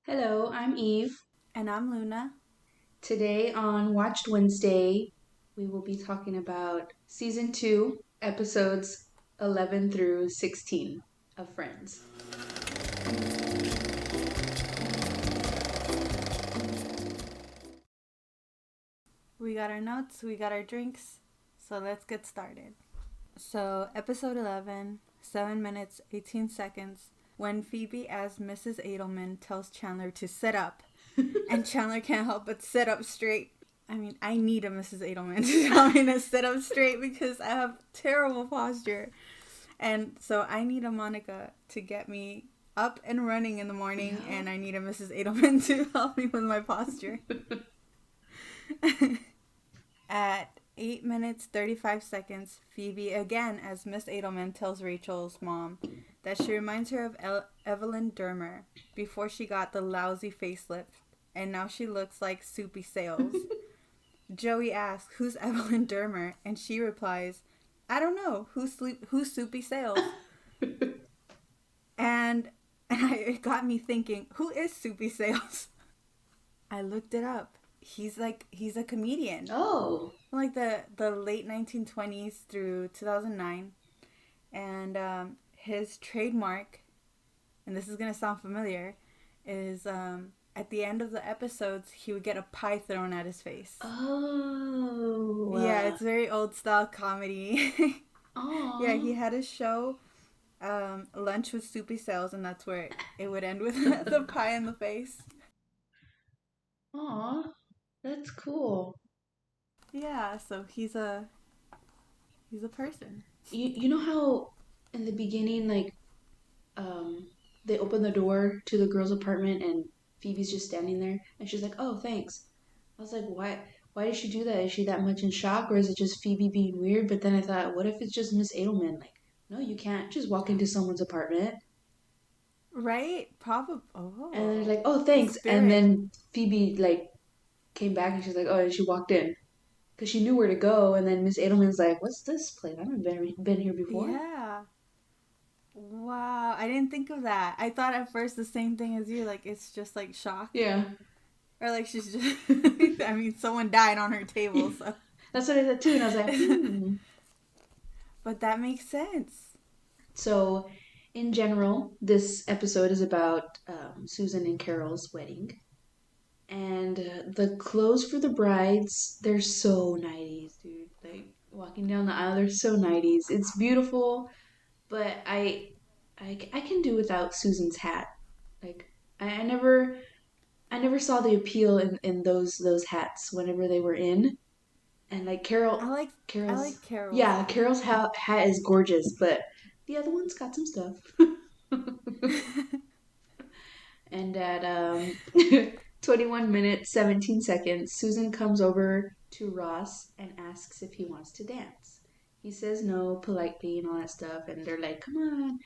Hello, I'm Eve. And I'm Luna. Today on Watched Wednesday, we will be talking about season 2, episodes 11 through 16 of Friends. We got our notes, we got our drinks, so let's get started. So, episode 11, 7 minutes, 18 seconds, when Phoebe, as Mrs. Edelman, tells Chandler to sit up, and Chandler can't help but sit up straight. I mean, I need a Mrs. Edelman to tell me to sit up straight because I have terrible posture. And so I need a Monica to get me up and running in the morning, and I need a Mrs. Edelman to help me with my posture. At 8 minutes 35 seconds, Phoebe, again as Miss Edelman, tells Rachel's mom that she reminds her of Evelyn Dermer before she got the lousy facelift, and now she looks like Soupy Sales. Joey asks, "Who's Evelyn Dermer?" and she replies, "I don't know. Who's Soupy Sales?" and it got me thinking, who is Soupy Sales? I looked it up. He's a comedian. Oh. Like the late 1920s through 2009. And his trademark, and this is going to sound familiar, is at the end of the episodes, he would get a pie thrown at his face. Oh. Yeah, it's very old style comedy. Aww. Yeah, he had a show, Lunch with Soupy Sales, and that's where it would end with the pie in the face. Aw, that's cool. Yeah, so he's a person. You know how in the beginning, like, um, they open the door to the girl's apartment and Phoebe's just standing there and she's like, "Oh, thanks." I was like, why did she do that? Is she that much in shock or is it just Phoebe being weird? But then I thought, what if it's just Miss Edelman? Like, no, you can't just walk into someone's apartment. Right? Probably. And they're Oh, like, "Oh, the thanks." And spirit. then Phoebe like came back and she's like, "Oh," and she walked in because she knew where to go. And then Miss Edelman's like, "What's this place? I haven't been here before." Yeah. Wow, I didn't think of that. I thought at first the same thing as you, like it's just like shock. Yeah. Or like she's just I mean someone died on her table, so That's what I said too, and I was like, hmm. but that makes sense. So, in general, this episode is about Susan and Carol's wedding. And the clothes for the brides, they're so 90s, dude. Like, walking down the aisle, they're so 90s. It's beautiful, but I can do without Susan's hat. Like, I never saw the appeal in those hats whenever they were in. And like I like I Carol's, like Carol's yeah, hat. Carol's hat is gorgeous, but the other one's got some stuff. And at 21 minutes 17 seconds, Susan comes over to Ross and asks if he wants to dance. He says no politely and all that stuff, and they're like, "Come on."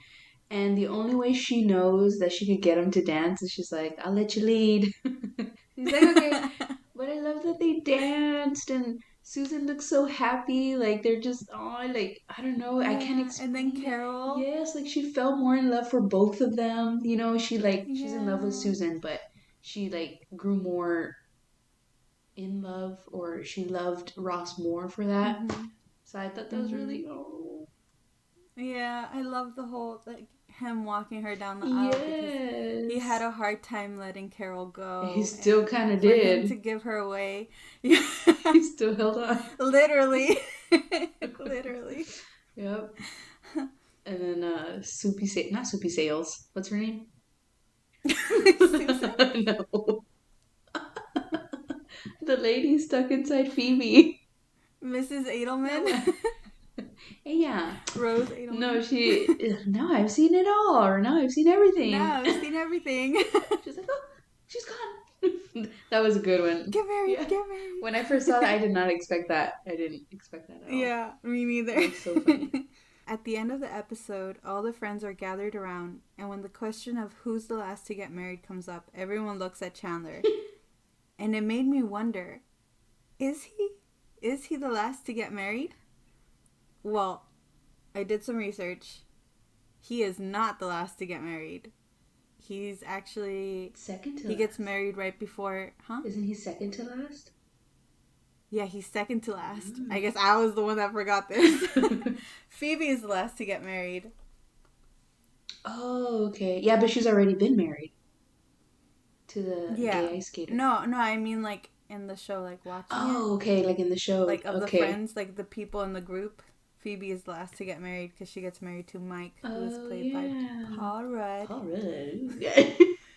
And the only way she knows that she could get him to dance is she's like, "I'll let you lead." He's like, "Okay." But I love that they danced and Susan looks so happy. Like they're just, oh, like, I don't know. I can't Yeah, and then explain it. Carol. Yes, like she fell more in love for both of them. She's in love with Yeah. Susan, but she like grew more in love, or she loved Ross more for that. Mhm. So I thought that was Mhm. really, oh. Yeah, I love the whole like him walking her down the aisle because he had Yes. a hard time letting Carol He go, still and kind of for him did. to give her away. Yeah. He still held on. Literally. Literally. Yep. And then not Soupy Sales. What's her name? Susan? No. The lady stuck inside Phoebe. Mrs. Edelman? No. Yeah. Rose No, Edelman? now I've seen it all, or now I've seen everything. Now I've seen everything. She's like, "Oh, she's gone." That was a good one. Get married, Yeah. get married. When I first saw that, I did not expect that. I didn't expect that at all. Yeah, me That neither. was so funny. At the end of the episode, all the friends are gathered around, and when the question of who's the last to get married comes up, everyone looks at Chandler. And it made me wonder, is he? Is he the last to get married? Well, I did some research. He is not the last to get married. He's actually Second to he gets last. married right before, huh? Isn't he second to last? Yeah, he's second to last. I Mm. guess I was the one that forgot this. Phoebe is the last to get married. Oh, okay. Yeah, but she's already been married to the Yeah. gay ice skater. No, no, I mean like in the show, like watching it, Oh, okay, like in the show. like of the Okay. friends, like the people in the group. Phoebe is the last to get married because she gets married to Mike, who is Oh, played by yeah. Paul Rudd. Paul Rudd.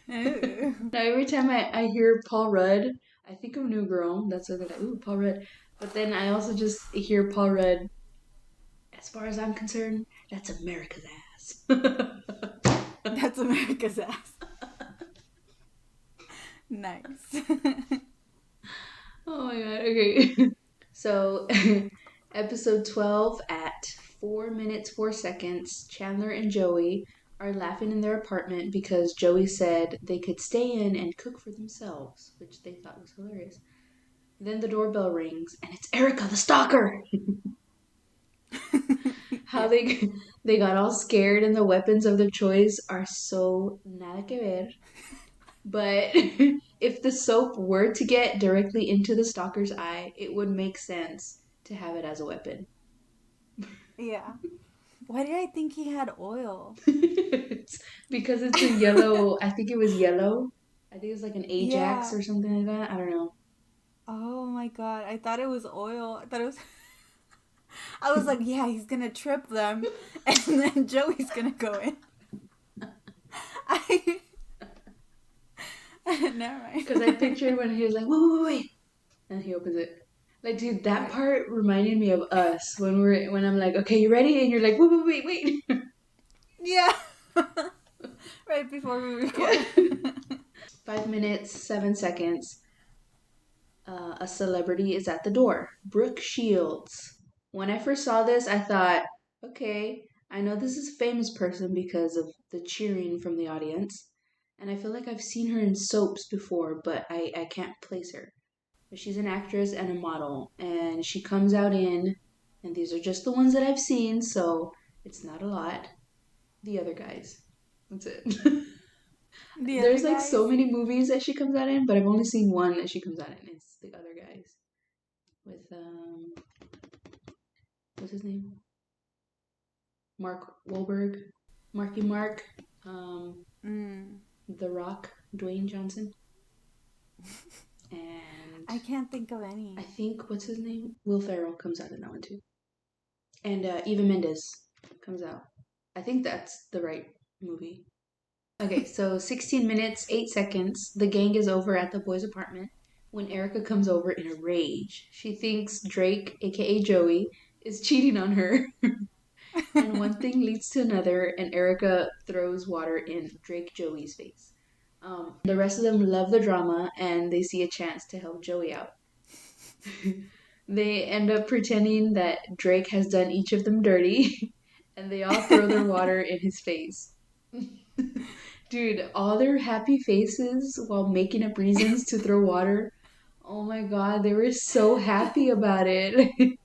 Ooh. Now, every time I hear Paul Rudd, I think of New Girl. That's what they're like, ooh, Paul Rudd. But then I also just hear Paul Rudd. As far as I'm concerned, that's America's ass. That's America's ass. Nice. Oh my god, okay. So, episode 12 at 4 minutes 4 seconds, Chandler and Joey are laughing in their apartment because Joey said they could stay in and cook for themselves, which they thought was hilarious. Then the doorbell rings and it's Erica the stalker. How Yeah. they got all scared and the weapons of their choice are so nada que ver. But if the soap were to get directly into the stalker's eye, it would make sense to have it as a weapon. Yeah. Why did I think he had oil? Because it's a yellow, I think it was yellow. I think it's like an Ajax Yeah. or something like that. I don't know. Oh my god. I thought it was oil. I thought it was. I was like, yeah, he's gonna trip them, and then Joey's gonna go in. I. Never Because I mind. pictured when he was like, wait, wait, wait, wait. And he opens it. Like, dude, that Okay. part reminded me of us when I'm like, okay, you ready? And you're like, wait, wait, wait, wait. Yeah. Right before we Yeah. record. 5 minutes, 7 seconds. A celebrity is at the door. Brooke Shields. When I first saw this, I thought, okay, I know this is a famous person because of the cheering from the audience. And I feel like I've seen her in soaps before, but I can't place her. But she's an actress and a model, and she comes out in, and these are just the ones that I've seen, so it's not a lot. The other guys. That's it. The other There's like so guys. many movies that she comes out in, but I've only seen one that she comes out in. It's the other guys with what's his name? Mark Wahlberg, Marky Mark, um, Mm. The Rock, Dwayne Johnson, and I can't think of I any. think what's his name? Will Ferrell comes out in that one too, and Eva Mendes comes out. I think that's the right movie. Okay, so 16 minutes, 8 seconds. The gang is over at the boys' apartment when Erica comes over in a rage. She thinks Drake, aka Joey, is cheating on her. And one thing leads to another, and Erica throws water in Drake Joey's face. The rest of them love the drama and they see a chance to help Joey out. They end up pretending that Drake has done each of them dirty, and they all throw their water in his face. Dude, all their happy faces while making up reasons to throw water. Oh my god, they were so happy about it.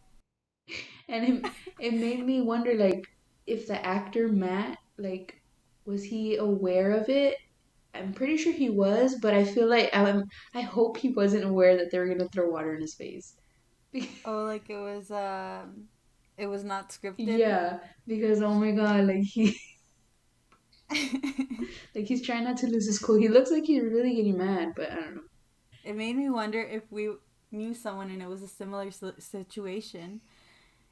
And it made me wonder, like, if the actor Matt, like, was he aware of it? I'm pretty sure he was, but I feel like I hope he wasn't aware that they were gonna throw water in his face. Oh, like it was not scripted. Yeah, because oh my god, like like he's trying not to lose his cool. He looks like he's really getting mad, but I don't know. It made me wonder if we knew someone and it was a similar situation,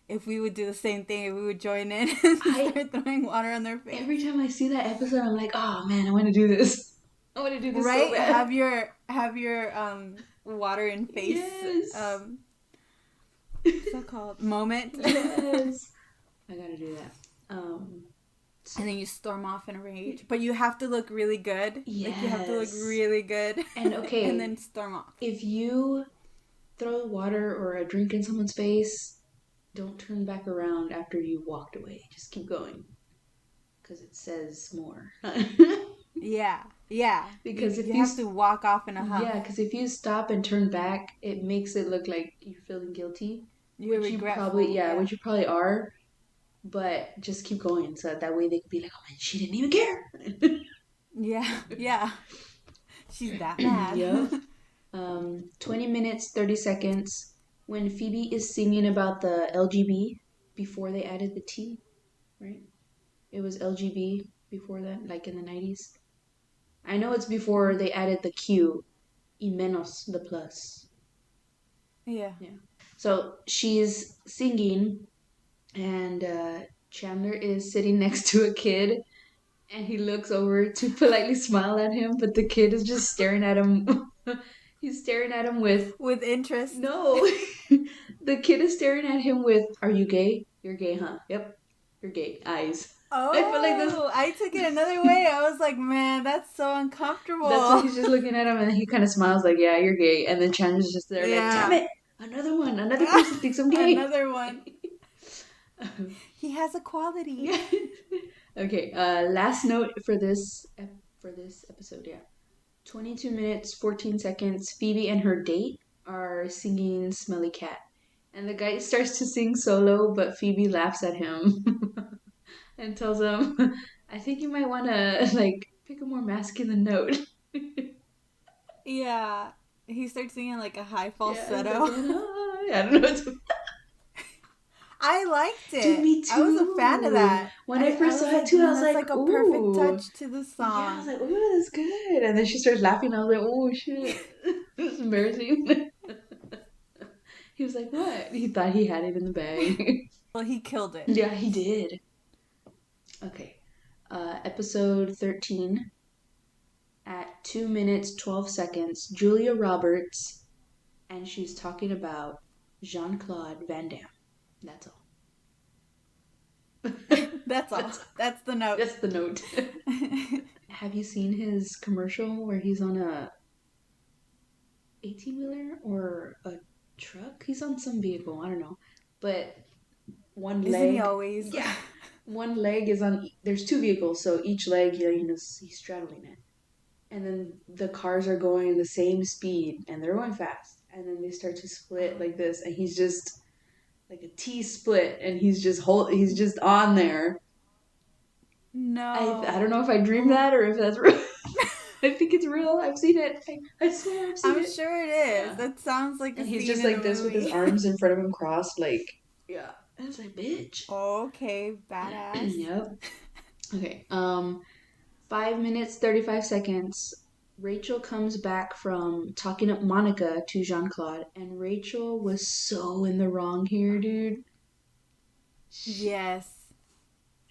if we would do the same thing, if we would join in and I start throwing water on their face. Every time I see that episode, I'm like, oh man, I want to do this. I want to do this so Right? bad. Have your water in face Yes. what's that called? Moment. Yes. I gotta do that. Um, And then you storm off in a rage. But you have to look really good. Like you have to look yes. really good. And And okay, then storm off. if you throw water or a drink in someone's face, don't turn back around after you walked away. Just keep going because it says more. Yeah. Yeah. Because You have to walk off in a huff. yeah, because if you stop and turn back, it makes it look like you're feeling guilty, You're regretful. Yeah. which you probably are, but just keep going so that way they could be like, oh man, she didn't even care. Yeah, yeah. She's that mad. Yep. 20 minutes, 30 seconds. When Phoebe is singing about the LGB before they added the T, right? It was LGB before that, like in the 90s. I know it's before they added the Q, y menos the plus. Yeah. Yeah. So she's singing, and Chandler is sitting next to a kid, and he looks over to politely smile at him, but the kid is just staring at him. He's staring at him with With interest. no. The kid is staring at him with, "Are you gay? You're gay, huh? Yep, you're gay." Eyes. I feel like this. Oh, I took it another way. I was like, man, that's so That's why uncomfortable. he's just looking at him, and he kind of smiles like, "Yeah, you're gay." And then Chandler's just there, like, "Damn Yeah. it, another one, another person thinks I'm gay." Another one. He has a quality. Yeah. Okay. Last note for this episode. Yeah. 22 minutes, 14 seconds. Phoebe and her date are singing Smelly Cat. And the guy starts to sing solo, but Phoebe laughs at him and tells him, "I think you might want to, like, pick a more masculine note." Yeah. He starts singing like a high Yeah, it's like, falsetto. I don't know. I liked Dude, it. me I was a fan of too. that. When I I first was saw it like, too, I man, was that's like, like a perfect ooh. touch to the Yeah, I was song. like, ooh, that's good. And then she starts laughing. I was like, oh, shit. This is embarrassing. He was like, what? He thought he had it in the bag. Well, he killed it. Yeah, he did. Okay. Episode 13. At 2 minutes, 12 seconds, Julia Roberts, and she's talking about Jean Claude Van Damme. That's all. That's all. That's That's the note. that's the note. Have you seen his commercial where he's on a 18 wheeler or a truck? He's on some vehicle, I don't know. But one Isn't he leg, always? yeah, one leg is on. There's two vehicles, so each leg, he's straddling it, and then the cars are going the same speed, and they're going fast, and then they start to split like this, and he's just like a T split, and he's just on there. I don't know No. if I dreamed Ooh. that or if that's real. I think it's real. I've seen it. I swear I've seen I'm it. sure it is. Yeah. That sounds like a And he's scene just in a like this with his movie. arms in front of him crossed, like, yeah. I was like, bitch. Okay, badass. Yep. Okay. 5 minutes, 35 seconds. Rachel comes back from talking up Monica to Jean Claude, and Rachel was so in the wrong here, dude. Yes.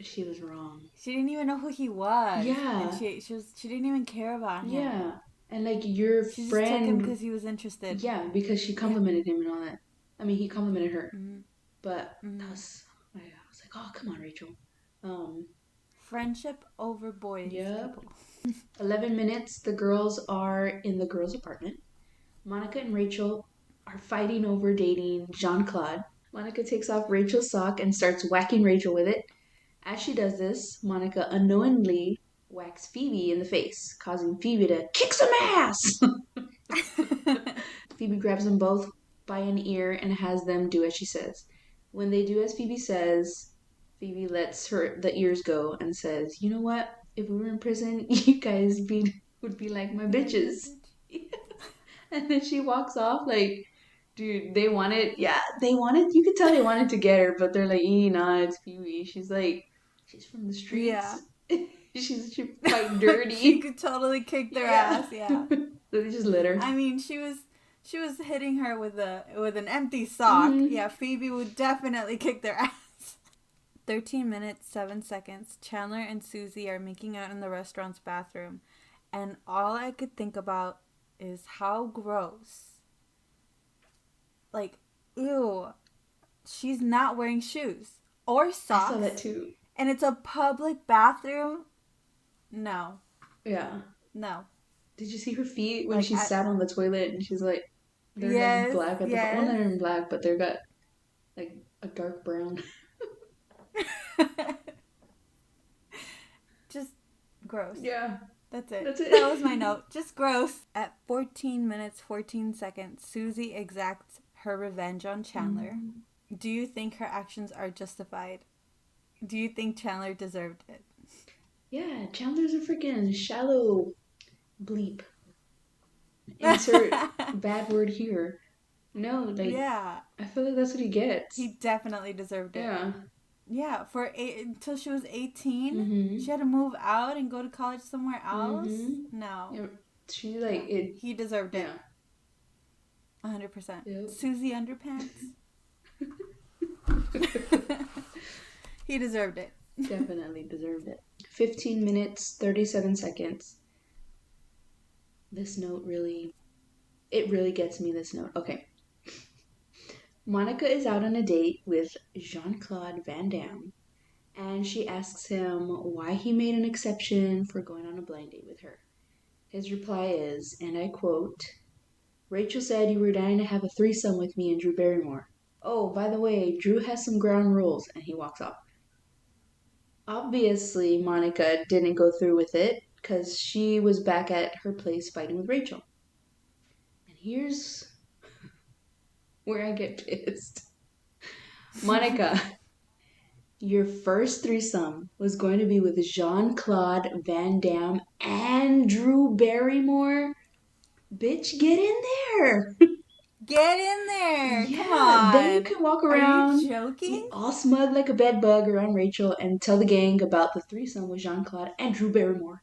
She was wrong. She didn't even know who he was, and Yeah. she didn't even care about him. Yeah. And like your She just took him friend, because he was interested. yeah, because she Yeah. complimented him and all that. I mean, he complimented her. Mm-hmm. But that Mm-hmm. was, I was like, oh, come on, Rachel. Um, Friendship over boys, yep. people. 11 minutes, the girls are in the girls' apartment. Monica and Rachel are fighting over dating Jean Claude. Monica takes off Rachel's sock and starts whacking Rachel with it. As she does this, Monica unknowingly whacks Phoebe in the face, causing Phoebe to kick some ass. Phoebe grabs them both by an ear and has them do as she says. When they do as Phoebe says, Phoebe lets the ears go and says, "You know what? If we were in prison, you guys would be like my bitches." And then she walks off like, dude, they wanted, you could tell they wanted to get her, but they're like, nah, it's Phoebe. She's like, she's from the Yeah. streets. She fight She dirty. could totally kick their Yeah. ass, yeah. So they just let her. I mean, she was hitting her with an empty sock. Mm-hmm. Yeah, Phoebe would definitely kick their ass. 13 minutes, 7 seconds. Chandler and Susie are making out in the restaurant's bathroom, and all I could think about is how gross. Like, ew. She's not wearing shoes or socks. I saw that too. And it's a public bathroom. No. Yeah. No. Did you see her feet when Like, she sat on the toilet and she's like, they're like yes, black at the bottom. Well, yes. they're in black, but they're got like a dark brown. Just gross. Yeah. That's it. That's it. That was my note. Just gross. At 14 minutes, 14 seconds, Susie exacts her revenge on Chandler. Do you think her actions are justified? Do you think Chandler deserved it? Yeah, Chandler's a freaking shallow bleep. Insert bad word here. No, like, Yeah, I feel like that's what he he gets. definitely deserved it. Yeah. Yeah, until she was 18, Mm-hmm. she had to move out and go to college somewhere else. Mm-hmm. No. Yeah, she like Yeah. it. He deserved it. Yeah. 100%. Yep. Susie Underpants. He deserved it. Definitely deserved it. 15 minutes, 37 seconds. This note really, it really gets me, this note. Okay. Monica is out on a date with Jean Claude Van Damme, and she asks him why he made an exception for going on a blind date with her. His reply is, and I quote, Rachel said you were dying to have a threesome with me and Drew Barrymore. Oh, by the way, Drew has some ground rules, and he walks off. Obviously, Monica didn't go through with it because she was back at her place fighting with Rachel. And here's where I get pissed. Monica, your first threesome was going to be with Jean Claude Van Damme and Drew Barrymore. Bitch, get in there. Get in there. Come Yeah, then you on. can walk Are you around joking? all smug like a bed bug around Rachel and tell the gang about the threesome with Jean Claude and Drew Barrymore.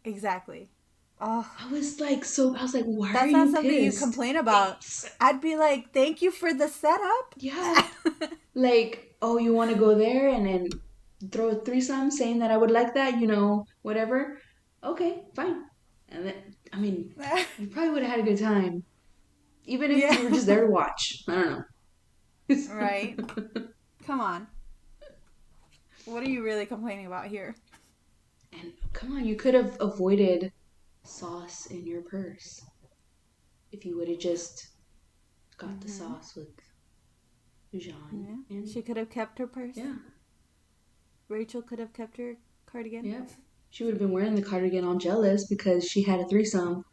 Exactly. Oh, I was like, why are that's not you something you pissed? complain about. I'd be like, thank you for the setup. Yeah, like, oh, you want to go there and then throw a threesome saying that I would like that, whatever. Okay, fine. And then, I mean, you probably would have had a good time, even if Yeah. you were just there to watch. I don't Right. know. Come on. What are you really complaining about here? And come on, you could have avoided sauce in your purse if you would have just got the Mm-hmm. sauce with Jean. Yeah. And She could have kept her purse. yeah, Rachel could have kept her cardigan. yep. She would have been wearing the cardigan all jealous because she had a threesome.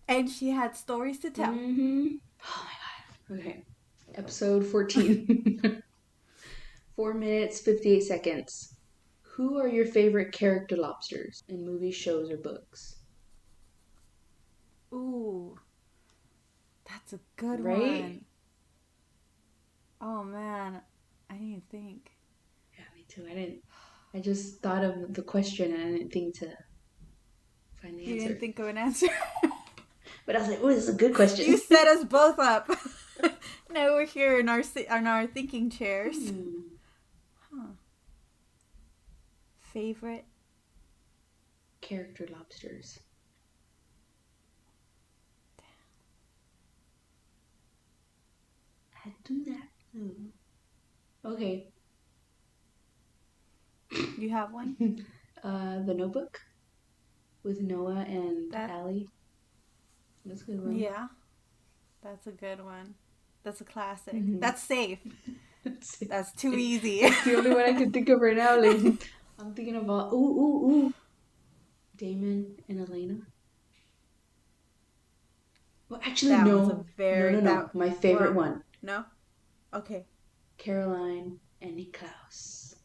And she had stories to tell. Mm-hmm. Oh my god. Okay. Episode 14. 4 minutes, 58 seconds. Who are your favorite character lobsters in movies, shows, or books? Ooh, that's a good Right? one. Oh man, I didn't think. Yeah, me too. I just thought of the question and I didn't think to find the You answer. didn't think of an answer. But I was like, oh, this is a good question. You set us both up. Now we're here in our thinking chairs. Huh. Favorite? Character lobsters. I do that. Okay. You have one? The Notebook with Noah and Allie. That's a good one. Yeah, that's a good one. That's a classic. Mm-hmm. That's safe. That's too easy. It's the only one I can think of right now. Like, I'm thinking about ooh, Damon and Elena. Well, actually, That was a no. very No. My favorite one. No? Okay. Caroline and Niklaus.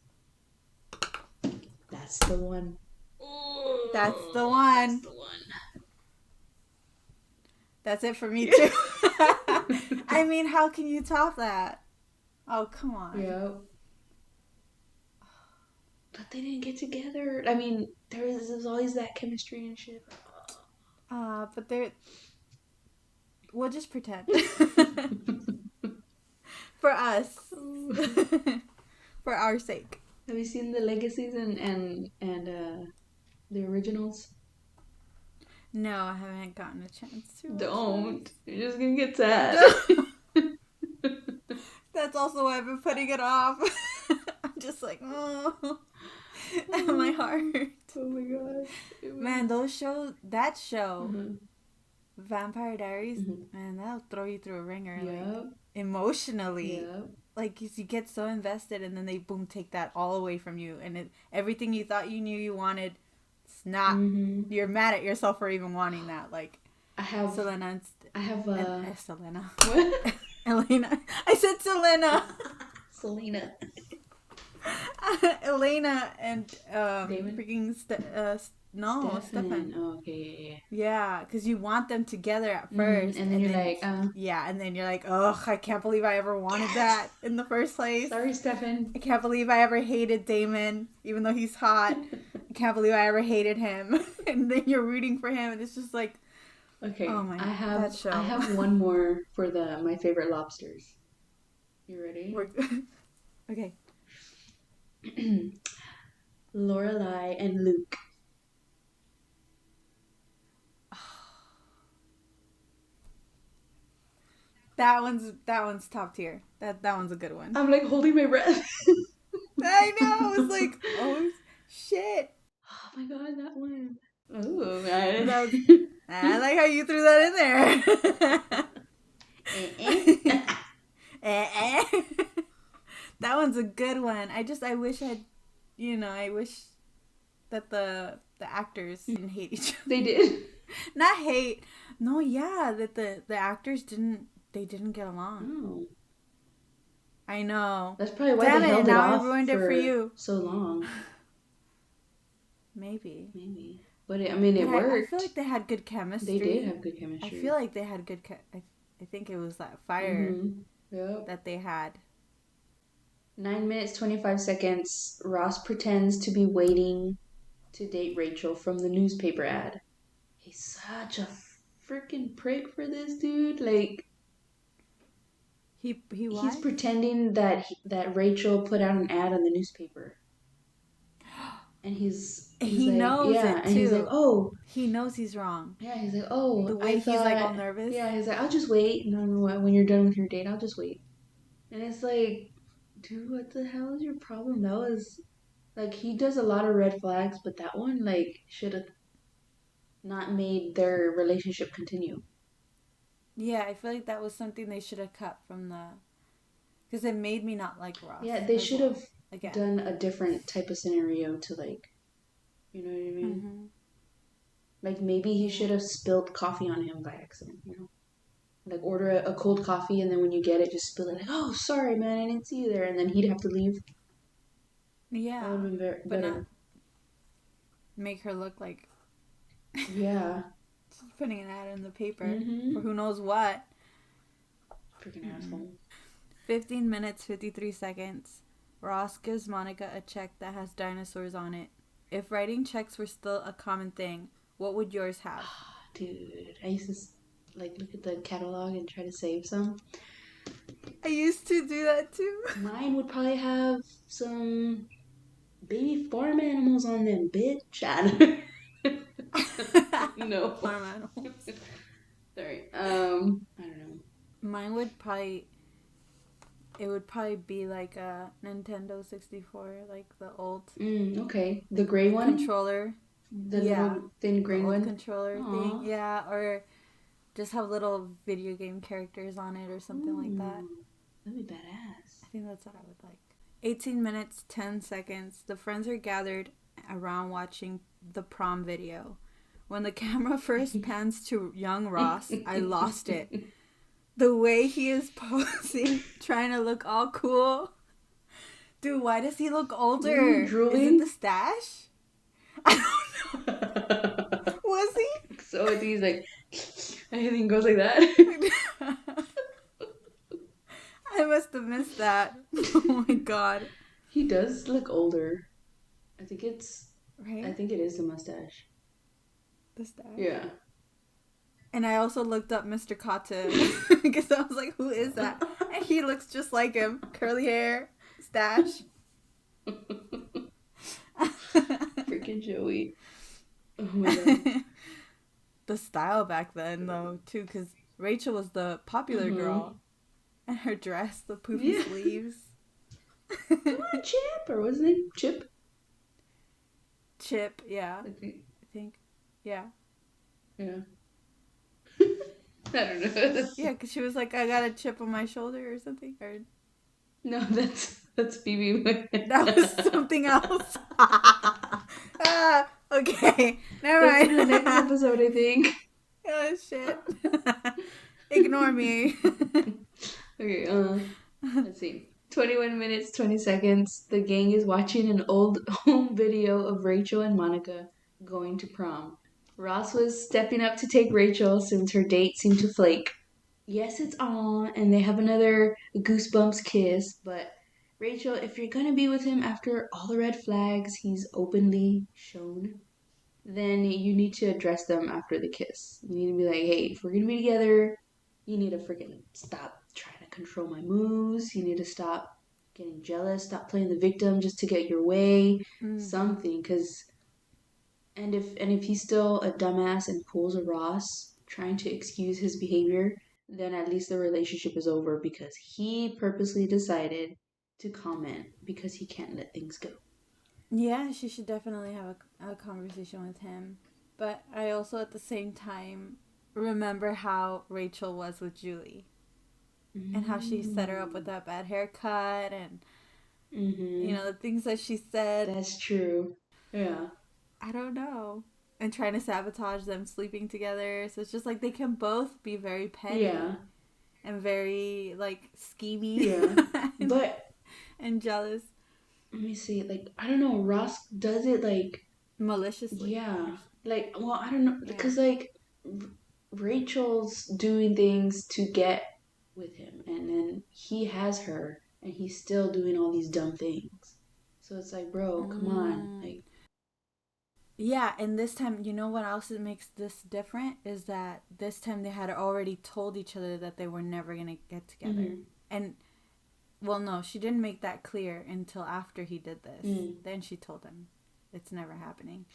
That's the one. That's the one. That's the one. That's it for me too. I mean, how can you top that? Oh, come on. Yeah. But they didn't get together. I mean, there's always that chemistry and shit. But we'll just pretend. For us. For our sake. Have you seen the legacies and the originals? No, I haven't gotten a chance to. Don't. You're just gonna get sad. That's also why I've been putting it off. I'm just like, oh, my heart. Oh my god. Man, that show, Mm-hmm. Vampire Diaries, Mm-hmm. man, that'll throw you through a ringer. Yep. Like, emotionally. Yep. Like, you get so invested and then they, boom, take that all away from you. And everything you thought you knew you wanted, it's not. Mm-hmm. You're mad at yourself for even wanting that. Like, Selena. Selena. What? Elena. I said Selena. Selena. Elena and Damon? freaking no, Stefan. Stefan. Oh, okay, Yeah, because you want them together at yeah, yeah. first, And then and you're then like, yeah, and then you're like, ugh, I can't believe I ever wanted yes! that in the first place. Sorry, Stefan. I can't believe I ever hated Damon, even though he's hot. I can't believe I ever hated him. And then you're rooting for him, and it's just like, oh Okay, my, I that have I show. have one more for the my favorite lobsters. You ready? We're okay. Lorelai and Luke. That one's top tier. That one's a good one. I'm like holding my breath. I know. It's like, oh shit. Oh my god, that one. Oh, man. That was. I like how you threw that in there. That one's a good one. I wish I wish that the actors didn't hate each other. They did. Not hate. No, yeah, that the actors didn't get along. Oh. I know. That's probably why Damn they it, held it now I off ruined it for you. so long. Maybe. Maybe. But it But I worked. feel like they had good chemistry. They did have good chemistry. I feel like they had good I think it was that fire Yep. that they had. 9 minutes, 25 seconds. Ross pretends to be waiting to date Rachel from the newspaper ad. He's such a freaking prick for this dude. Like, He what? he's pretending that that Rachel put out an ad on the newspaper. And he's he like, knows yeah, it and he's like, too. oh, He knows he's wrong. yeah, he's like, oh, The way I he's thought, like all nervous. yeah, he's like, I'll just wait. No, when you're done with your date, I'll just wait. And it's like, dude, what the hell is your problem? That was like he does a lot of red flags, but that one like should have not made their relationship continue. Yeah, I feel like that was something they should have cut from the, because it made me not like Ross. Yeah, they should have again done a different type of scenario to like, you know what I mean? Mm-hmm. Like maybe he should have spilled coffee on him by accident, you know? Like order a cold coffee and then when you get it, just spill it. Like, oh, sorry, man, I didn't see you there, and then he'd have to leave. Yeah, That would have been but better. not make her look like Yeah. she's putting an ad in the paper Mm-hmm. for who knows what. Freaking asshole. 15 minutes, 53 seconds. Ross gives Monica a check that has dinosaurs on it. If writing checks were still a common thing, what would yours have? Dude, I used to like look at the catalog and try to save some. I used to do that too. Mine would probably have some baby farm animals on them, bitch. No. Farm animals. Sorry. I don't know. Mine would probably. It would probably be like a Nintendo 64, like the old Okay. The gray one? controller. The little thin green old one? controller thing. Yeah, or just have little video game characters on it or something like that. That'd be badass. I think that's what I would like. 18 minutes, 10 seconds. The friends are gathered around watching the prom video. When the camera first pans to young Ross, I lost it. The way he is posing, trying to look all cool. Dude, why does he look older? Is it the stash? I don't know. Was he? So I think he's like, everything goes like that. I must have missed that. Oh my god. He does look older. I think it's. Right? I think it is the mustache. The stash. Yeah. And I also looked up Mr. Kata because I was like, who is that? And he looks just like him. Curly hair, stash. Freaking Joey. Oh my god. The style back then, though, too, because Rachel was the popular girl. And her dress, the poofy sleeves. Come on, Chip. Or what's his name? Chip? Chip, yeah. I think. Yeah. Yeah. I don't know. Yeah, because she was like, I got a chip on my shoulder or something. Or... No, that's Phoebe. That was something else. Okay. Never That's mind. in the next episode, I think. Oh, shit. Ignore me. Okay, let's see. 21 minutes, 20 seconds. The gang is watching an old home video of Rachel and Monica going to prom. Ross was stepping up to take Rachel since her date seemed to flake. Yes, it's on, and they have another goosebumps kiss, but Rachel, if you're gonna be with him after all the red flags he's openly shown, then you need to address them after the kiss. You need to be like, hey, if we're gonna be together, you need to freaking stop trying to control my moves. You need to stop getting jealous, stop playing the victim just to get your way, Mm-hmm. something. Because and if he's still a dumbass and pulls a Ross trying to excuse his behavior, then at least the relationship is over because he purposely decided to comment because he can't let things go. Yeah, she should definitely have a conversation with him. But I also, at the same time, remember how Rachel was with Julie and how she set her up with Mm. that bad haircut and, Mm-hmm. the things that she said. That's true. Yeah. I don't know. And trying to sabotage them sleeping together. So it's just like they can both be very Yeah. petty and very, like, schemy Yeah. and, But and jealous let me see. Like, I don't know. Ross does it like, maliciously. yeah. Like, well, I don't know. Yeah. Because, like, Rachel's doing things to get with him. And then he has her. And he's still doing all these dumb things. So it's like, bro, come on. Mm. Like, Yeah, and this time, you know what else makes this different is that this time they had already told each other that they were never going to get together. mm-hmm. And, well, no, she didn't make that clear until after he did this. Mm. Then she told him it's never happening.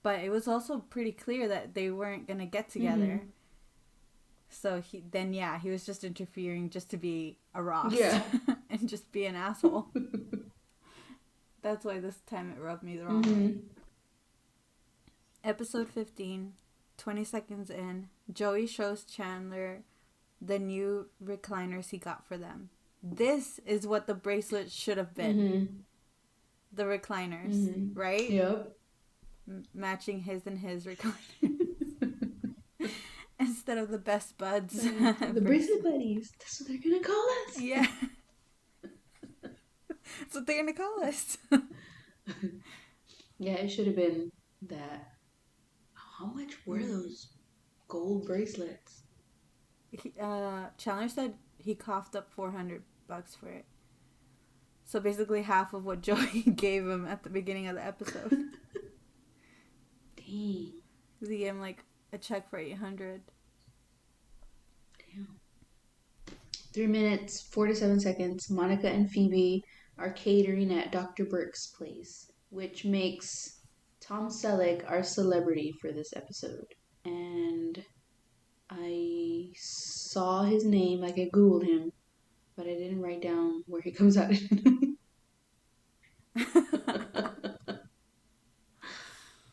But it was also pretty clear that they weren't going to get together. Mm-hmm. So he was just interfering just to be a Ross Yeah. and just be an asshole. That's why this time it rubbed me the wrong way. Mm-hmm. Episode 15, 20 seconds in, Joey shows Chandler the new recliners he got for them. This is what the bracelet should have been. Mm-hmm. The recliners, Mm-hmm. right? Yep. Matching his and his recliners. Instead of the best buds. The bracelet buddies. That's what they're gonna call us. Yeah. That's what they're going to call us. Yeah, it should have been that. How much were those gold bracelets? Chandler said he coughed up $400 for it. So basically half of what Joey gave him at the beginning of the episode. Dang. He gave him like a check for $800. Damn. 3 minutes, 47 seconds. Monica and Phoebe are catering at Dr. Burke's place, which makes Tom Selleck our celebrity for this episode. And I saw his name, like I googled him, but I didn't write down where he comes out in.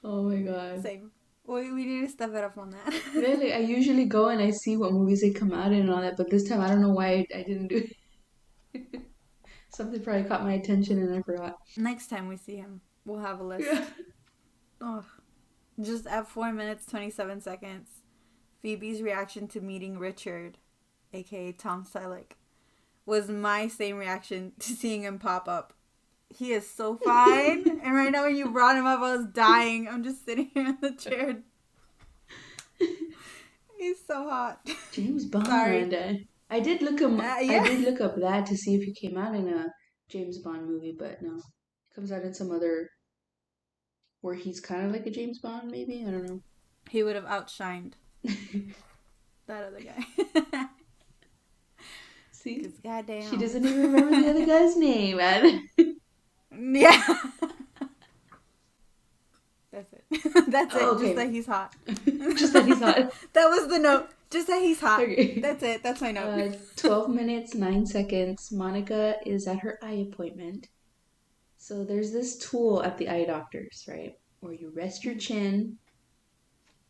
Oh my god. Same. We need to step it up on that. Really, I usually go and I see what movies they come out in and all that, but this time I don't know why I didn't do it. Something probably caught my attention and I forgot. Next time we see him, we'll have a list. Yeah. Oh. Just at 4 minutes, 27 seconds, Phoebe's reaction to meeting Richard, aka Tom Selleck, was my same reaction to seeing him pop up. He is so fine. And right now when you brought him up, I was dying. I'm just sitting here in the chair. He's so hot. James Bond. Sorry. I did look him. Yeah. I did look up that to see if he came out in a James Bond movie, but no, he comes out in some other where he's kind of like a James Bond, maybe. I don't know. He would have outshined that other guy. See, Because goddamn. she doesn't even remember the other guy's name, man. Yeah. That's it. That's it. Okay. Just that he's hot. Just that he's hot. That was the note. Just that he's hot. Okay. That's it. That's my note. 12 minutes, 9 seconds. Monica is at her eye appointment. So there's this tool at the eye doctor's, right? Where you rest your chin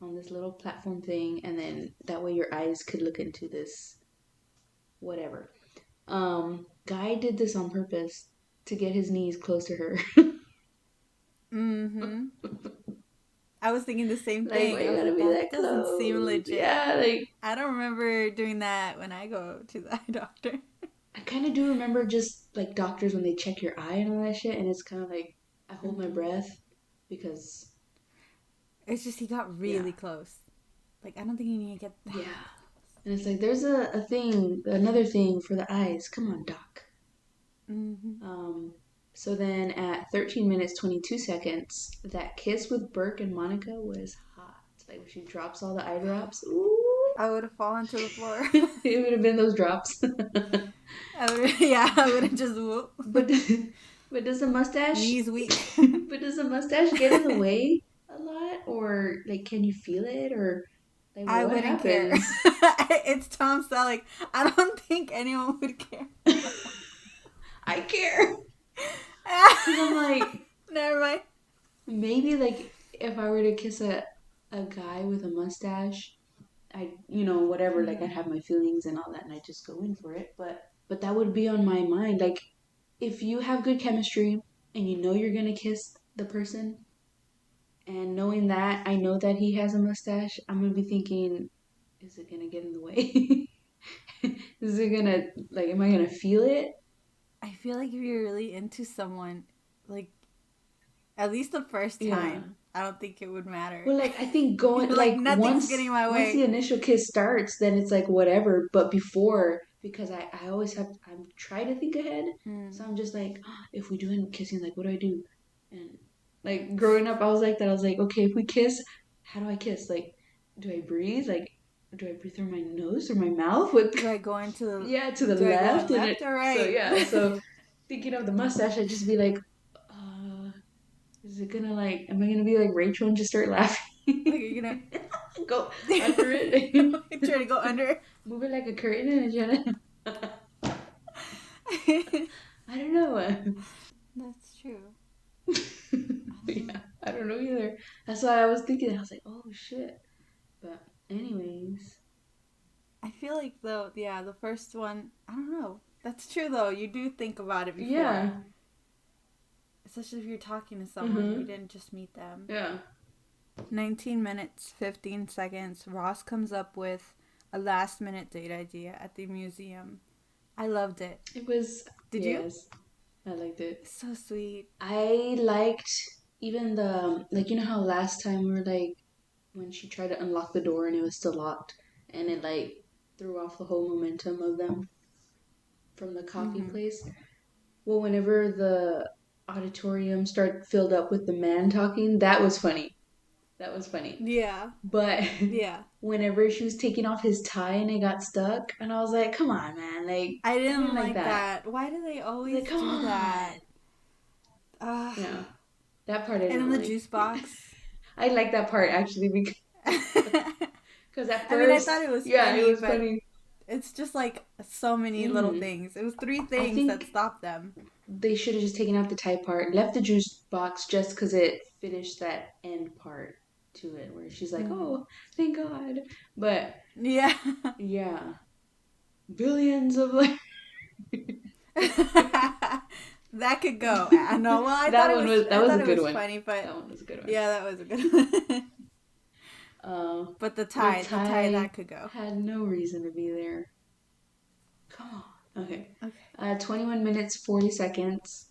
on this little platform thing, and then that way your eyes could look into this whatever. Guy did this on purpose to get his knees close to her. Mm-hmm. I was thinking the same Like, thing. why I you was gotta like, be that that doesn't close? seem legit. Yeah, like I don't remember doing that when I go to the eye doctor. I kind of do remember just like doctors when they check your eye and all that shit, and it's kind of like I hold my Mm-hmm. breath because It's just he got yeah, really close. Like I don't think you need to get yeah, that and it's like there's a thing, another thing for the eyes. Come on, doc. close. Mm-hmm. Um, so then at 13 minutes 22 seconds, that kiss with Burke and Monica was hot. Like when she drops all the eye drops. Ooh, I would have fallen to the floor. it would have been those drops. I would, yeah, I would have just whoop. But but does the mustache Knees weak. but does the mustache get in the way a lot, or like can you feel it, or like I what wouldn't care. happens? It's Tom Selleck. I don't think anyone would care. I care because I'm like Never mind. maybe like if I were to kiss a guy with a mustache, I whatever, like I'd Mm-hmm. have my feelings and all that, and I just go in for it. But that would be on my mind. Like if you have good chemistry and you know you're gonna kiss the person, and knowing that I know that he has a mustache, I'm gonna be thinking, is it gonna get in the way? Is it gonna like? Am I gonna feel it? I feel like if you're really into someone, like at least the first Yeah. time, I don't think it would matter. Well, like I think going You're like like nothing's getting my once the way. initial kiss starts, then it's like whatever. But before, because I always have I'm try to think ahead, so Mm. I'm just like, oh, if we do end up kissing, like what do I do? And like growing up, I was like that. I was like, okay, if we kiss, how do I kiss? Like, do I breathe? Like, do I breathe through my nose or my mouth? With Do I go into the? yeah, to the Do I go left, on and it left or so right? yeah, so thinking of the mustache, I'd just be like, is it gonna like? Am I gonna be like Rachel and just start Like laughing? you're gonna Go under it, try to go under. move it like a curtain, and try to. I don't know. That's true. I don't Yeah, know. I don't know either. That's why I was thinking. I was like, oh shit. But anyways, I feel like though, yeah, the first one. I don't know. That's true though. You do think about it before, yeah. especially if you're talking to someone you Mhm. didn't just meet them. Yeah. 19 minutes 15 seconds. Ross comes up with a last minute date idea at the museum. I loved it. It was Did you? yes. I liked it. So sweet. I liked even the like how last time we were like when she tried to unlock the door and it was still locked, and it like threw off the whole momentum of them from the coffee Mm-hmm. place. Well, whenever the auditorium started filled up with the man talking, that was funny. That was funny. Yeah. But Yeah. whenever she was taking off his tie and it got stuck, and I was like, "Come on, man! Like, I I didn't didn't like like that." that. Why do they I was always like, "Come do on!" that? Uh, Yeah, that part I and didn't in the like. juice box. I like that part actually I because at mean, I first, thought it was yeah, it funny, was but funny. it's just like so many little Mm. things. It was three I things that think stopped them. they should have just taken out the tie part, left the juice box just because it finished that end part to it, where she's like, Mm-hmm. "Oh, thank God." But Yeah. yeah, billions of like That could go. I know. Well, I thought that it one was. was that I was a thought it good was one. funny, but That one was a good one. yeah, that was a good one. Uh, But the the tie tie that could go. had no reason to be there. Come on. Okay. Okay. 21 minutes 40 seconds.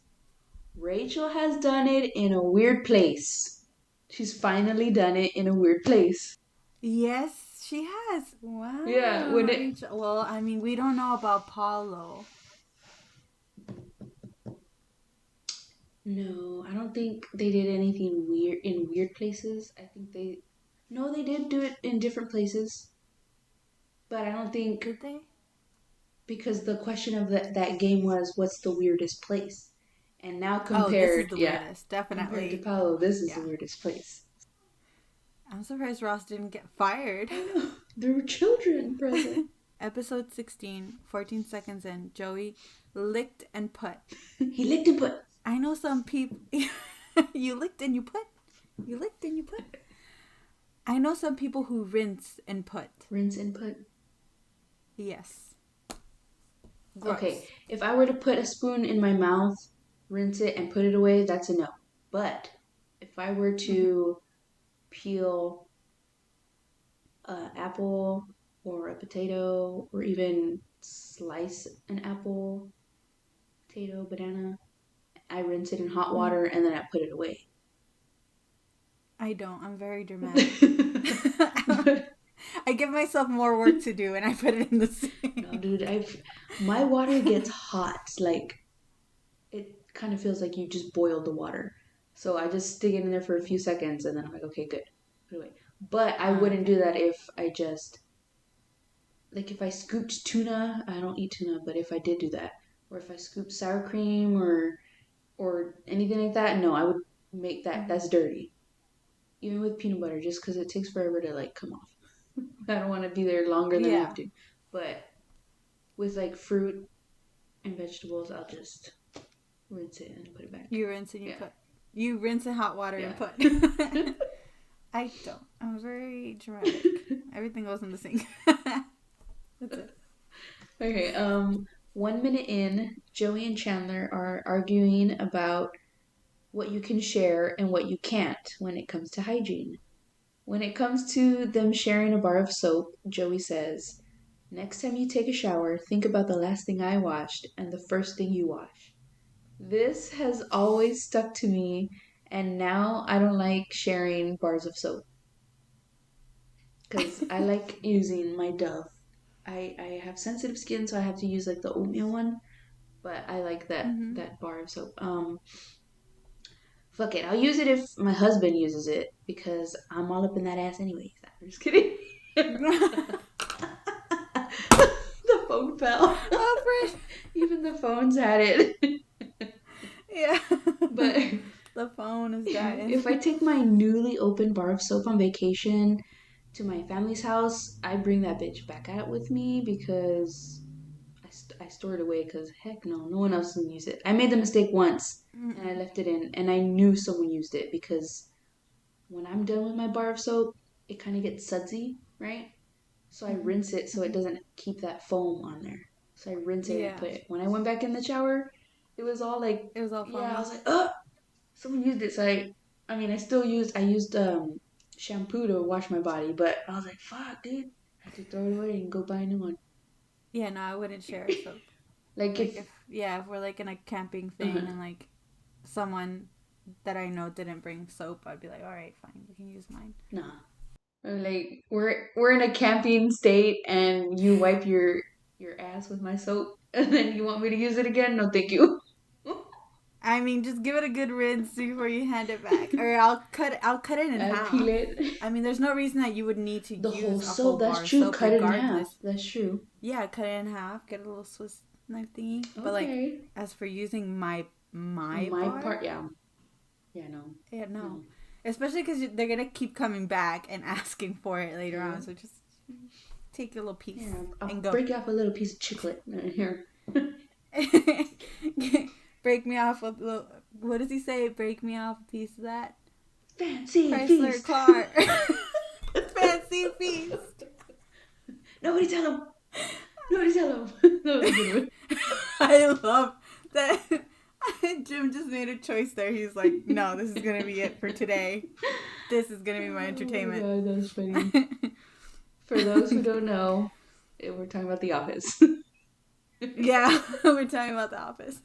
Rachel has done it in a weird place. She's finally done it in a weird place. Yes, she has. Yeah, Wow, when it Rachel. Well, I mean, we don't know about Paulo. no, I don't think they did anything weird in weird places. I think they no, they did do it in different places, but I don't think Did they? because the question of that game was what's the weirdest place, and now Oh, this is compared, the yeah, weirdest. compared to Definitely. Paolo, this is the Yeah. weirdest place. I'm surprised Ross didn't get fired. I know there were children present. Episode 16, 14 seconds in, Joey licked and put. He licked and put. I know some people. You licked and you put? You licked and you put? I know some people who rinse and put. Rinse and put. Yes. Okay, Gross. if I were to put a spoon in my mouth, rinse it, and put it away, that's a no. But if I were Mm-hmm. to peel apple or a potato, or even slice an apple, potato, banana. I rinse it in hot Mm, water and then I put it away. I don't. I'm very dramatic. But I give myself more work to do and I put it in the no, sink. dude, I've my water gets hot. Like it kind of feels like you just boiled the water. So I just stick it in there for a few seconds and then I'm like, okay, good, put it away. But I wouldn't do Okay. that if I just like if I scooped tuna. I don't eat tuna, but if I did do that, or if I scooped sour cream or anything like that, no, I would make that. Mm-hmm. That's dirty. Even with peanut butter, just because it takes forever to like come off. I don't want to be there longer than I have Yeah. to. But with like fruit and vegetables, I'll just rinse it and put it back. You rinse and you Yeah, put. You rinse in hot water and yeah. put. I don't. I'm very dramatic. Everything goes in the sink. That's it. Okay. 1 minute in, Joey and Chandler are arguing about what you can share and what you can't when it comes to hygiene. When it comes to them sharing a bar of soap, Joey says, "Next time you take a shower, think about the last thing I washed and the first thing you wash." This has always stuck to me, and now I don't like sharing bars of soap because I like using my Dove. I have sensitive skin, so I have to use like the oatmeal one, but I like Mm-hmm. that bar of soap. Fuck it, I'll use it if my husband uses it because I'm all up in that ass anyways. I'm just kidding. The phone fell. Oh, Fred. Even the phone's had it. Yeah. But The phone is if dying. I take my newly opened bar of soap on vacation to my family's house, I bring that bitch back out with me because I store it away because heck no, no one else can use it. I made the mistake once and I Mm-mm. left it in and I knew someone used it because when I'm done with my bar of soap, it kind of gets sudsy, right? So I Mm-hmm. rinse it so it Mm-hmm. doesn't keep that foam on there. So I rinse it and Yeah. put it. When I went back in the shower, it was all like, It was all yeah, I foamy. was like, oh, someone used it. So I mean, I used shampoo to wash my body, but I was like, fuck, dude, I had to throw it away and go buy a new one. Yeah, no, I wouldn't share soap. Like Like if, if yeah, if we're like in a camping uh thing and like someone that I know didn't bring soap, I'd be like, all right, fine, you can use mine. nah. Or like we're in a camping state and you wipe your ass with my soap and then you want me to use it again? No, thank you. I mean, just give it a good rinse before you hand it back, or I'll cut it in I peel half. it. I mean, there's no reason that you would need to The whole use a whole soap. That's bar of true. soap, Cut it in half. regardless. That's true. Yeah, cut it in half, get a little Swiss knife thingy. But like, Okay. as for using my My bar, part, yeah. Yeah, no. yeah, no. No. Especially because they're gonna keep coming back and asking for it later Yeah. on. So just take a little piece Here, and I'll go. break off a little piece of chocolate. Here. Break me off a little. What does he say? Break me off a piece of that Fancy Chrysler feast. car. Fancy feast. Nobody tell him. Nobody tell him. That was a good one. I love that. Jim just made a choice there. He's like, no, this is gonna be it for today. This is gonna be my Oh my entertainment. god, that's funny. For those who don't know, we're talking about The Office. Yeah, we're talking about The Office.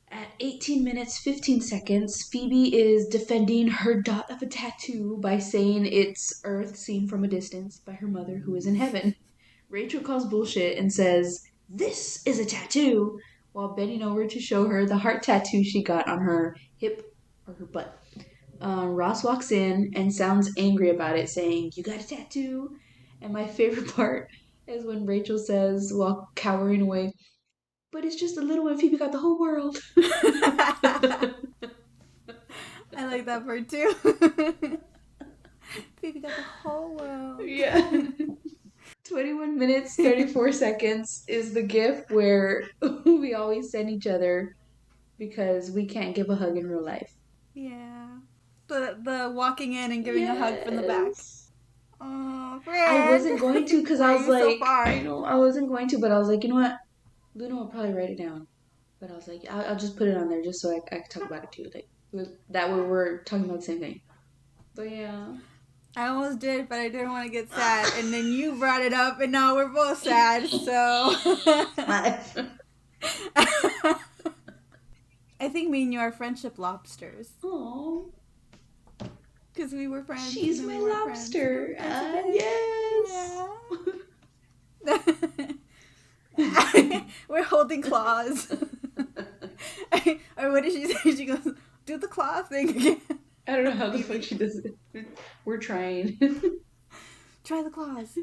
At 18 minutes 15 seconds, Phoebe is defending her dot of a tattoo by saying it's Earth seen from a distance by her mother who is in heaven. Rachel calls bullshit and says, "This is a tattoo," while bending over to show her the heart tattoo she got on her hip or her butt. Ross walks in and sounds angry about it, saying, "You got a tattoo?" And my favorite part is when Rachel says, while cowering away, "But it's just a little one. Phoebe got the whole world." I like that part too. Phoebe got the whole world. Yeah. 21 minutes, 34 seconds is the gif where we always send each other because we can't give a hug in real life. Yeah. The walking in and giving a hug from the back. Yes. Oh, I friend. wasn't going to because Why I are was you so like, far? I know I wasn't going to, but I was like, you know what? Luna will probably write it down. But I was like, I'll just put it on there just so I can talk about it too. Like, that way we're talking about the same thing. But yeah. I almost did, but I didn't want to get sad. And then you brought it up, and now we're both sad. So I think me and you are friendship lobsters. Oh, Because we were friends. she's And then my we weren't friends. And then lobster. we're friends again. Yes. Yeah. We're holding claws. Or what did she say? She goes, do the claw thing again. I don't know how the fuck she does it. We're trying. Try the claws.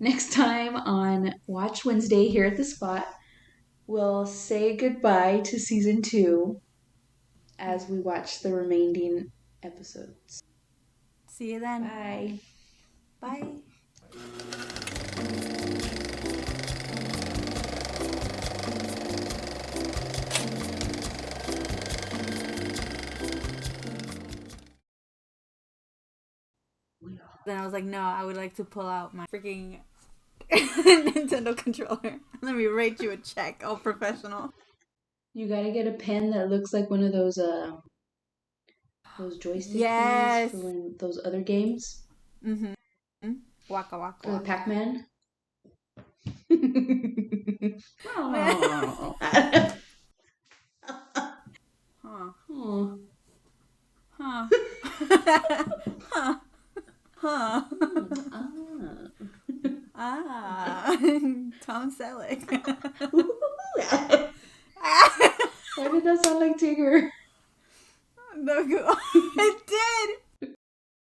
Next time on Watch Wednesday here at the spot, we'll say goodbye to season 2 as we watch the remaining episodes. See you then. Bye. Bye. Then I was like, no, I would like to pull out my freaking Nintendo controller. Let me write you a check, all professional. You gotta get a pen that looks like one of those joystick Yes. things for when those other games. Mm-hmm. Waka waka. For the waka. Pac-Man. Huh. Oh. Huh. Huh. Huh. Ah. Ah. Tom Selleck.